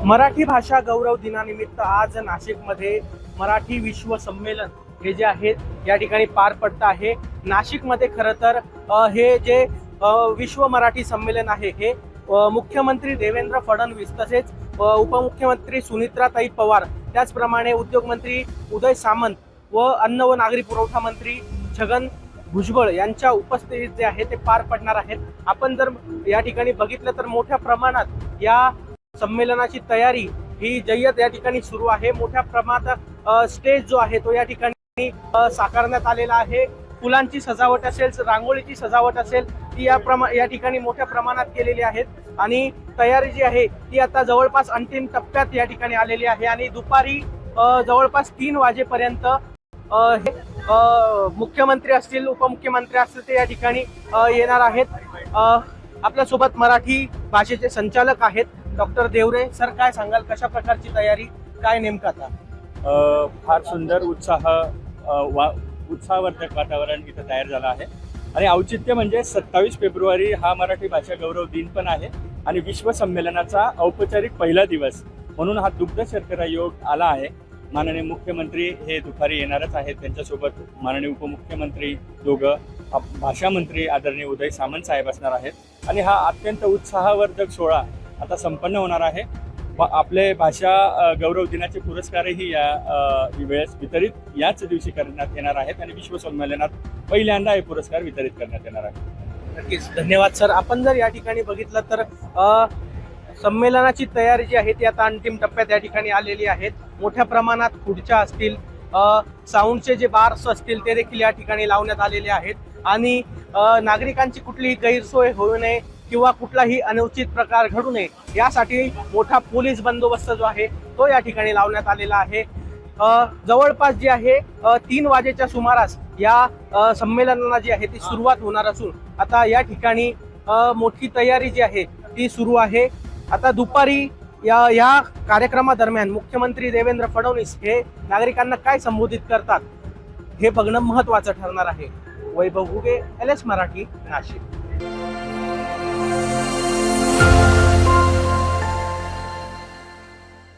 मराठी भाषा गौरव दिनानिमित्त आज नाशिकमध्ये मराठी विश्व संमेलन हे जे आहे या ठिकाणी पार पडत आहे। नाशिकमध्ये खरं तर हे जे विश्व मराठी संमेलन आहे हे मुख्यमंत्री देवेंद्र फडणवीस तसेच उपमुख्यमंत्री सुनित्राताई पवार त्याचप्रमाणे उद्योगमंत्री उदय सामंत व अन्न व नागरी पुरवठा मंत्री छगन भुजबळ यांच्या उपस्थितीत जे आहे ते पार पडणार आहेत। आपण जर या ठिकाणी बघितलं तर मोठ्या प्रमाणात या संमेलनाची तयारी ही जय्यत या ठिकाणी सुरू आहे। मोठ्या प्रमाणात स्टेज जो आहे तो या ठिकाणी साकारण्यात आलेला आहे। फुलांची सजावट असेल, रांगोळीची सजावट असेल ती या ठिकाणी मोठ्या प्रमाणात केलेली आहेत आणि तयारी जी आहे ती आता जवळपास अंतिम टप्प्यात या ठिकाणी आलेली आहे आणि दुपारी जवळपास 3 वाजेपर्यंत मुख्यमंत्री असतील, उपमुख्यमंत्री असतील ते या ठिकाणी येणार आहेत। आपल्यासोबत मराठी भाषेचे संचालक आहेत डॉक्टर देवरे सर, काय सांगाल कशा प्रकारची तयारी, काय नेमकं आता? फार सुंदर उत्साहवर्धक वातावरण इथं तयार झालं आहे आणि औचित्य म्हणजे 27 फेब्रुवारी हा मराठी भाषा गौरव दिन पण आहे आणि विश्व संमेलनाचा औपचारिक पहिला दिवस म्हणून हा दुग्ध शर्करा योग आला आहे। माननीय मुख्यमंत्री हे दुपारी येणारच आहेत, त्यांच्यासोबत माननीय उपमुख्यमंत्री दोघं, भाषा मंत्री आदरणीय उदय सामंत साहेब असणार आहेत आणि हा अत्यंत उत्साहवर्धक सोहळा आता संपन्न होणार आहे। आपले भाषा गौरव दिनाचे पुरस्कारही या वेळेस वितरित याच दिवशी करण्यात येणार आहेत आणि विश्व संमेलनात पहिल्यांदा हे पुरस्कार वितरित करण्यात येणार आहे। नक्कीच, धन्यवाद सर। आपण जर या ठिकाणी बघितलं तर संमेलनाची तयारी जी आहे ती आता अंतिम टप्प्यात या ठिकाणी आलेली आहेत। मोठ्या प्रमाणात खुर्च्या असतील, साऊंडचे जे बार्स असतील ते देखील या ठिकाणी लावण्यात आलेले आहेत आणि नागरिकांची कुठलीही गैरसोय होऊ नये किंवा कुठलाही अनुचित प्रकार घडू नये यासाठी मोठा पोलीस बंदोबस्त जो आहे तो या ठिकाणी लावण्यात आलेला आहे। जवळपास जे आहे 3 वाजेच्या सुमारास या संमेलनाला जी आहे ती सुरुवात होणार असून आता या ठिकाणी मोठी तयारी जी आहे ती सुरू आहे। आता दुपारी या कार्यक्रमादरम्यान मुख्यमंत्री देवेंद्र फडणवीस हे नागरिकांना काय संबोधित करतात हे बघणं महत्त्वाचं ठरणार आहे। वैभव घुगे, LS मराठी, नाशिक।